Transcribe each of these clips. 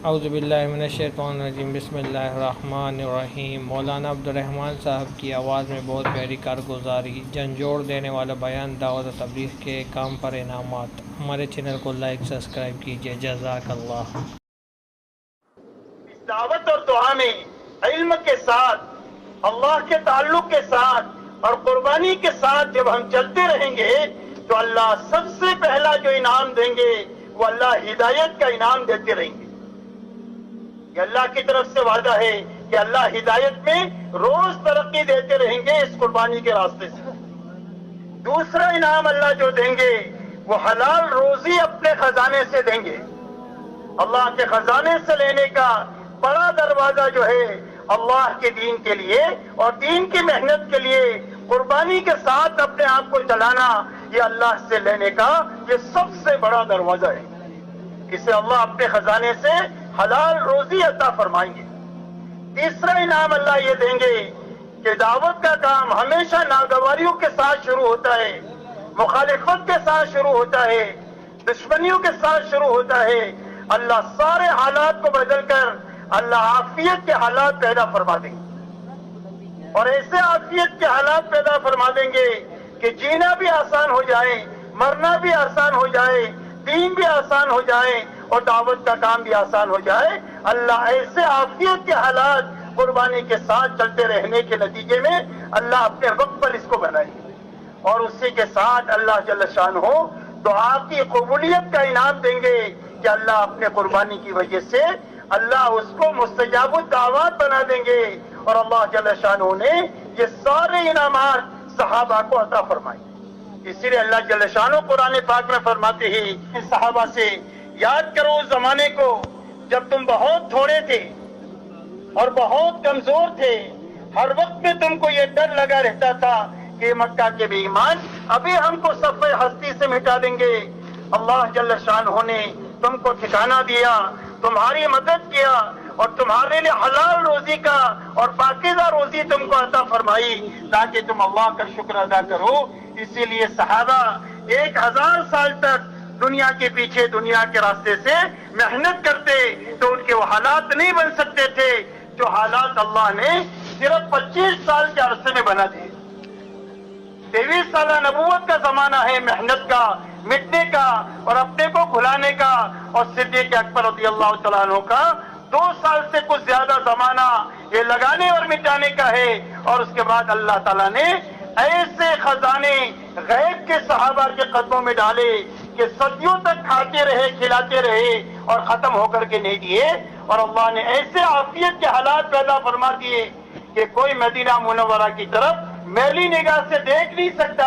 اعوذ باللہ من الشیطان الرجیم، بسم اللہ الرحمن الرحیم۔ مولانا عبدالرحمن صاحب کی آواز میں بہت پیاری کارگزاری، جھنجھوڑ دینے والا بیان، دعوت و تبلیغ کے کام پر انعامات۔ ہمارے چینل کو لائک سبسکرائب کیجیے، جزاک اللہ۔ اس دعوت اور دعا میں علم کے ساتھ، اللہ کے تعلق کے ساتھ اور قربانی کے ساتھ جب ہم چلتے رہیں گے تو اللہ سب سے پہلا جو انعام دیں گے وہ اللہ ہدایت کا انعام دیتے رہیں گے۔ یہ اللہ کی طرف سے وعدہ ہے کہ اللہ ہدایت میں روز ترقی دیتے رہیں گے اس قربانی کے راستے سے۔ دوسرا انعام اللہ جو دیں گے وہ حلال روزی اپنے خزانے سے دیں گے۔ اللہ کے خزانے سے لینے کا بڑا دروازہ جو ہے اللہ کے دین کے لیے اور دین کی محنت کے لیے قربانی کے ساتھ اپنے آپ کو چلانا، یہ اللہ سے لینے کا یہ سب سے بڑا دروازہ ہے۔ اسے اللہ اپنے خزانے سے حلال روزی عطا فرمائیں گے۔ تیسرا انعام اللہ یہ دیں گے کہ دعوت کا کام ہمیشہ ناگواریوں کے ساتھ شروع ہوتا ہے، مخالفت کے ساتھ شروع ہوتا ہے، دشمنیوں کے ساتھ شروع ہوتا ہے۔ اللہ سارے حالات کو بدل کر اللہ عافیت کے حالات پیدا فرما دیں گے، اور ایسے عافیت کے حالات پیدا فرما دیں گے کہ جینا بھی آسان ہو جائے، مرنا بھی آسان ہو جائے، دین بھی آسان ہو جائے اور دعوت کا کام بھی آسان ہو جائے۔ اللہ ایسے عافیت کے حالات قربانی کے ساتھ چلتے رہنے کے نتیجے میں اللہ اپنے وقت پر اس کو بنائے گے، اور اسی کے ساتھ اللہ جل شانہ دعا کی قبولیت کا انعام دیں گے کہ اللہ اپنے قربانی کی وجہ سے اللہ اس کو مستجاب الدعوات بنا دیں گے، اور اللہ جل شانہ نے یہ سارے انعامات صحابہ کو عطا فرمائے۔ اسی لیے اللہ جل شانہ قرآن پاک میں فرماتے ہیں صحابہ سے، یاد کرو اس زمانے کو جب تم بہت تھوڑے تھے اور بہت کمزور تھے، ہر وقت میں تم کو یہ ڈر لگا رہتا تھا کہ مکہ کے بے ایمان ابھی ہم کو صفحہ ہستی سے مٹا دیں گے۔ اللہ جل شانہ نے تم کو ٹھکانہ دیا، تمہاری مدد کیا اور تمہارے لیے حلال روزی کا اور پاکیزہ روزی تم کو عطا فرمائی تاکہ تم اللہ کا شکر ادا کرو۔ اسی لیے صحابہ 1000 سال تک دنیا کے پیچھے دنیا کے راستے سے محنت کرتے تو ان کے وہ حالات نہیں بن سکتے تھے جو حالات اللہ نے صرف 25 سال کے عرصے میں بنا دیے۔ 23 سالہ نبوت کا زمانہ ہے محنت کا، مٹنے کا اور اپنے کو بھلانے کا، اور صدیق اکبر رضی اللہ تعالیٰ عنہ کا 2 سال سے کچھ زیادہ زمانہ یہ لگانے اور مٹانے کا ہے۔ اور اس کے بعد اللہ تعالیٰ نے ایسے خزانے غیب کے صحابہ کے قدموں میں ڈالے کہ صدیوں تک کھاتے رہے، کھلاتے رہے اور ختم ہو کر کے نہیں دیے، اور اللہ نے ایسے عافیت کے حالات پیدا فرما دیے کہ کوئی مدینہ منورہ کی طرف میلی نگاہ سے دیکھ نہیں سکتا۔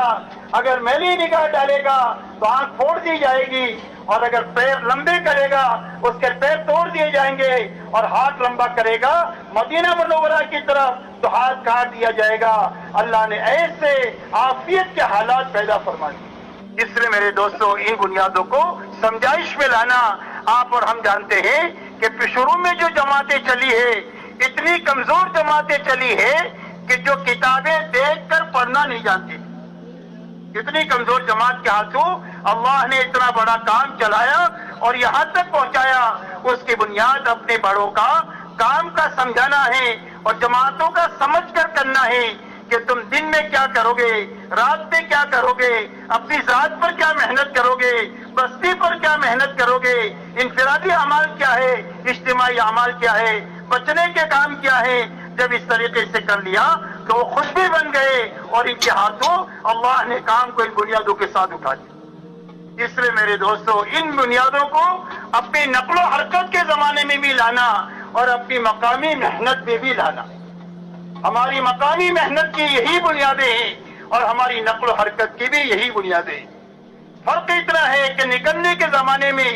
اگر میلی نگاہ ڈالے گا تو آنکھ پھوڑ دی جائے گی، اور اگر پیر لمبے کرے گا اس کے پیر توڑ دیے جائیں گے، اور ہاتھ لمبا کرے گا مدینہ منورہ کی طرف تو ہاتھ کاٹ دیا جائے گا۔ اللہ نے ایسے عافیت کے حالات پیدا فرما دیے۔ اس لیے میرے دوستو ان بنیادوں کو سمجھائش میں لانا، آپ اور ہم جانتے ہیں کہ شروع میں جو جماعتیں چلی ہے اتنی کمزور جماعتیں چلی ہے کہ جو کتابیں دیکھ کر پڑھنا نہیں جانتے۔ اتنی کمزور جماعت کے ہاتھوں اللہ نے اتنا بڑا کام چلایا اور یہاں تک پہنچایا۔ اس کی بنیاد اپنے بڑوں کا کام کا سمجھانا ہے اور جماعتوں کا سمجھ کر کرنا ہے کہ تم دن میں کیا کرو گے، رات میں کیا کرو گے، اپنی ذات پر کیا محنت کرو گے، بستی پر کیا محنت کرو گے، انفرادی اعمال کیا ہے، اجتماعی اعمال کیا ہے، بچنے کے کام کیا ہے۔ جب اس طریقے سے کر لیا تو وہ خود بھی بن گئے اور ان کے ہاتھوں اللہ نے کام کو ان بنیادوں کے ساتھ اٹھا دیا۔ اس لیے میرے دوستو ان بنیادوں کو اپنی نقل و حرکت کے زمانے میں بھی لانا اور اپنی مقامی محنت میں بھی لانا۔ ہماری مقامی محنت کی یہی بنیادیں ہیں اور ہماری نقل و حرکت کی بھی یہی بنیادیں ہیں۔ فرق اتنا ہے کہ نکلنے کے زمانے میں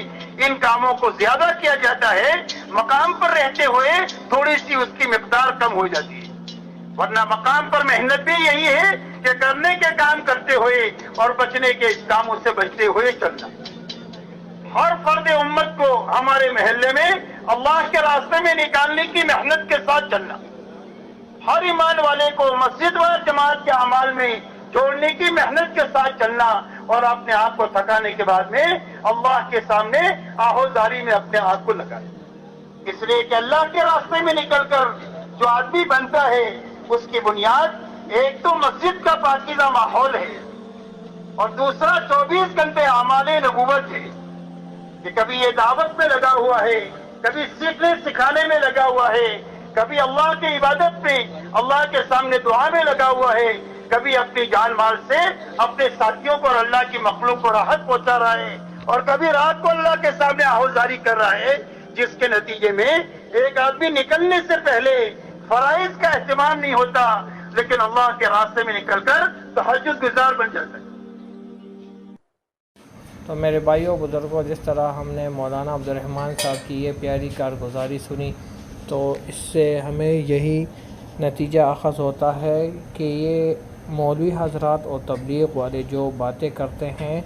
ان کاموں کو زیادہ کیا جاتا ہے، مقام پر رہتے ہوئے تھوڑی سی اس کی مقدار کم ہو جاتی ہے، ورنہ مقام پر محنت بھی یہی ہے کہ کرنے کے کام کرتے ہوئے اور بچنے کے کاموں سے بچتے ہوئے چلنا۔ ہر فرد امت کو ہمارے محلے میں اللہ کے راستے میں نکالنے کی محنت کے ساتھ چلنا، ہر ایمان والے کو مسجد و جماعت کے اعمال میں جوڑنے کی محنت کے ساتھ چلنا، اور اپنے آپ کو تھکانے کے بعد میں اللہ کے سامنے آہوزاری میں اپنے آپ کو لگانا۔ اس لیے کہ اللہ کے راستے میں نکل کر جو آدمی بنتا ہے اس کی بنیاد ایک تو مسجد کا پاکیزہ ماحول ہے اور دوسرا 24 گھنٹے اعمال نبوت ہے کہ کبھی یہ دعوت میں لگا ہوا ہے، کبھی سیکھنے سکھانے میں لگا ہوا ہے، کبھی اللہ کی عبادت میں اللہ کے سامنے دعا میں لگا ہوا ہے، کبھی اپنی جان مال سے اپنے ساتھیوں کو اور اللہ کی مخلوق کو راحت پہنچا رہا ہے، اور کبھی رات کو اللہ کے سامنے آہوزاری کر رہا ہے، جس کے نتیجے میں ایک آدمی نکلنے سے پہلے فرائض کا اہتمام نہیں ہوتا لیکن اللہ کے راستے میں نکل کر تہجد گزار بن جاتا ہے۔ تو میرے بھائیوں بزرگوں، جس طرح ہم نے مولانا عبدالرحمن صاحب کی یہ پیاری کارگزاری سنی تو اس سے ہمیں یہی نتیجہ اخذ ہوتا ہے کہ یہ مولوی حضرات اور تبلیغ والے جو باتیں کرتے ہیں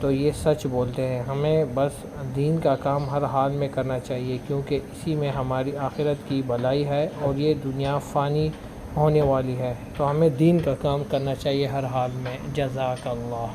تو یہ سچ بولتے ہیں۔ ہمیں بس دین کا کام ہر حال میں کرنا چاہیے، کیونکہ اسی میں ہماری آخرت کی بھلائی ہے اور یہ دنیا فانی ہونے والی ہے، تو ہمیں دین کا کام کرنا چاہیے ہر حال میں۔ جزاک اللہ۔